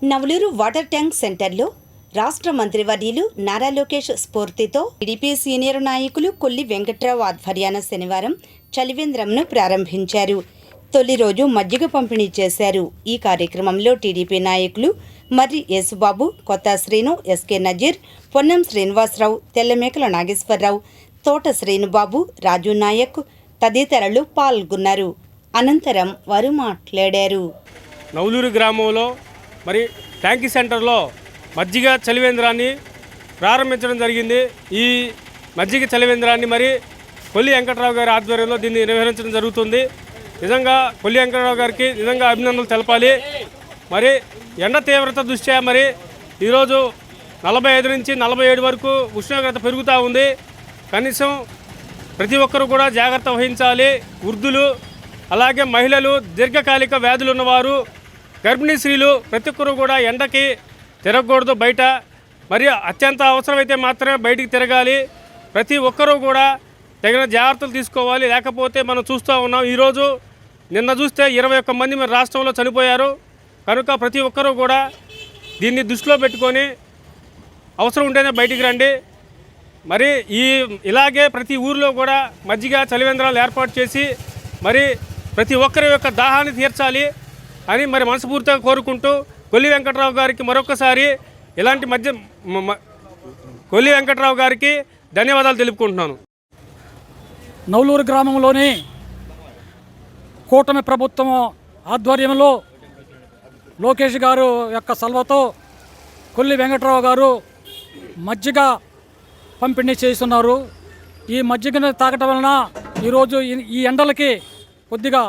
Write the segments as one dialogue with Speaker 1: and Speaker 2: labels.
Speaker 1: Navaluru water tank సెంటర్లో రాష్ట్ర మంత్రివర్యులు నారా లోకేష్ స్ఫూర్తితో టీడీపీ సీనియర్ నాయకులు కొల్లి వెంకట్రావు ఆధ్వర్యాన శనివారం చలివేంద్రంను ప్రారంభించారు. తొలి రోజు మజ్జిగ పంపిణీ చేశారు. ఈ కార్యక్రమంలో టీడీపీ నాయకులు మర్రి యేసుబాబు, కొత్త శ్రీను, ఎస్కే నజీర్, పొన్నం శ్రీనివాసరావు, తెల్లమేకల నాగేశ్వరరావు, తోట శ్రీనుబాబు, రాజు నాయక్ తదితరులు పాల్గొన్నారు. అనంతరం వారు మాట్లాడారు.
Speaker 2: నవలూరు గ్రామంలో మరి ట్యాంకీ సెంటర్లో మజ్జిగ చలివేంద్రాన్ని ప్రారంభించడం జరిగింది. ఈ మజ్జిగ చలివేంద్రాన్ని మరి కొల్లి వెంకట్రావు గారి ఆధ్వర్యంలో దీన్ని నిర్వహించడం జరుగుతుంది. నిజంగా కొల్లి వెంకట్రావు గారికి నిజంగా అభినందనలు తెలపాలి. మరి ఎండ తీవ్రత దృష్ట్యా మరి ఈరోజు 45 నుంచి 47 వరకు ఉష్ణోగ్రత పెరుగుతూ ఉంది. కనీసం ప్రతి ఒక్కరూ కూడా జాగ్రత్త వహించాలి. వృద్ధులు, అలాగే మహిళలు, దీర్ఘకాలిక వ్యాధులు ఉన్నవారు, గర్భిణీ స్త్రీలు ప్రతి ఒక్కరూ కూడా ఎండకి తిరగకూడదు. బయట మరి అత్యంత అవసరమైతే మాత్రమే బయటికి తిరగాలి. ప్రతి ఒక్కరూ కూడా తగిన జాగ్రత్తలు తీసుకోవాలి. లేకపోతే మనం చూస్తూ ఉన్నాం, ఈరోజు నిన్న చూస్తే 21 మంది మన రాష్ట్రంలో చనిపోయారు. కనుక ప్రతి ఒక్కరూ కూడా దీన్ని దృష్టిలో పెట్టుకొని అవసరం ఉంటేనే బయటికి రండి. మరి ఇలాగే ప్రతి ఊరిలో కూడా మజ్జిగ చలివేంద్రాలు ఏర్పాటు చేసి మరి ప్రతి ఒక్కరి యొక్క దాహాన్ని తీర్చాలి అని మరి మనస్ఫూర్తిగా కోరుకుంటూ కొల్లి వెంకట్రావు గారికి మరొకసారి ఇలాంటి కొల్లి వెంకట్రావు గారికి ధన్యవాదాలు తెలుపుకుంటున్నాను.
Speaker 3: నవలూరు గ్రామంలోని కూటమి ప్రభుత్వం ఆధ్వర్యంలో లోకేష్ గారు యొక్క సలవాతో కొల్లి వెంకట్రావు గారు మజ్జిగ పంపిణీ చేస్తున్నారు. ఈ మజ్జిగను తాగటం వలన ఈరోజు ఈ ఎండలకి కొద్దిగా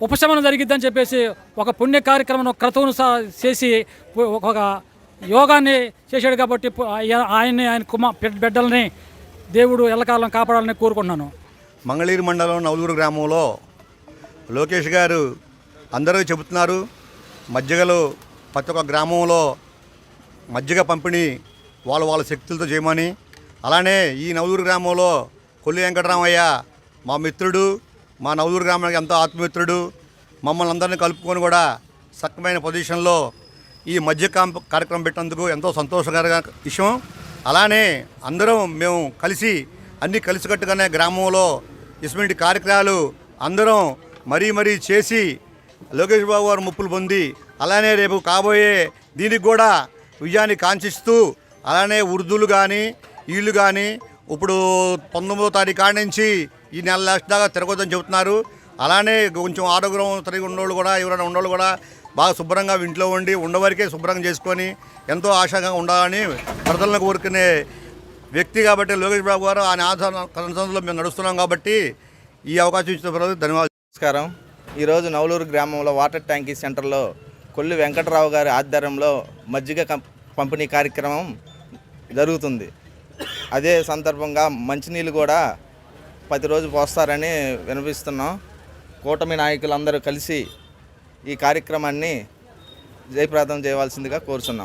Speaker 3: ఉపశమనం జరిగిద్దని చెప్పేసి ఒక పుణ్య కార్యక్రమం క్రతువును చేసి ఒక యోగాన్ని చేశాడు. కాబట్టి ఆయన బిడ్డల్ని దేవుడు ఎల్లకాలం కాపాడాలని కోరుకుంటున్నాను.
Speaker 4: మంగళగిరి మండలం నవలూరు గ్రామంలో లోకేష్ గారు అందరూ చెబుతున్నారు, మజ్జిగలు ప్రతి ఒక్క గ్రామంలో మజ్జిగ పంపిణీ వాళ్ళ శక్తులతో చేయమని. అలానే ఈ నవలూరు గ్రామంలో కొల్లి వెంకటరామయ్య మా మిత్రుడు, మా నవలూరు గ్రామానికి ఎంతో ఆత్మమిత్రుడు, మమ్మల్ని అందరినీ కలుపుకొని కూడా సక్రమైన పొజిషన్లో ఈ మజ్జిగ కార్యక్రమం పెట్టినందుకు ఎంతో సంతోషకర విషయం. అలానే అందరం మేము కలిసి అన్నీ కలిసికట్టుగానే గ్రామంలో ఇటువంటి కార్యక్రమాలు అందరం మరీ చేసి లోకేష్ బాబు గారు ముప్పులు పొంది అలానే రేపు కాబోయే దీనికి కూడా విజయాన్ని కాంక్షిస్తూ అలానే వృద్ధులు కానీ వీళ్ళు కానీ ఇప్పుడు 19వ తారీఖు కాడి నుంచి ఈ నెల లాస్ట్ దాకా తిరగొద్దని చెబుతున్నారు. అలానే కొంచెం ఆరోగ్యం తిరిగి ఉన్నోళ్ళు కూడా ఎవరైనా ఉన్నోళ్ళు కూడా బాగా శుభ్రంగా ఇంట్లో ఉండి ఉండవరకే శుభ్రంగా చేసుకొని ఎంతో ఆశాగా ఉండాలని ప్రజలను కోరుకునే వ్యక్తి కాబట్టి లోకేష్ బాబు గారు ఆయన ఆధారంలో మేము నడుస్తున్నాం కాబట్టి ఈ అవకాశం ఇచ్చిన ప్రజలకు ధన్యవాదాలు.
Speaker 5: నమస్కారం. ఈరోజు నవలూరు గ్రామంలో వాటర్ ట్యాంకీ సెంటర్లో కొల్లి వెంకట్రావు గారి ఆధ్వర్యంలో మజ్జిగ పంపిణీ కార్యక్రమం జరుగుతుంది. అదే సందర్భంగా మంచినీళ్ళు కూడా ప్రతిరోజు పోస్తారని వినిపిస్తున్నాం. కూటమి నాయకులందరూ కలిసి ఈ కార్యక్రమాన్ని జయప్రదం చేయవలసిందిగా కోరుచున్నాం.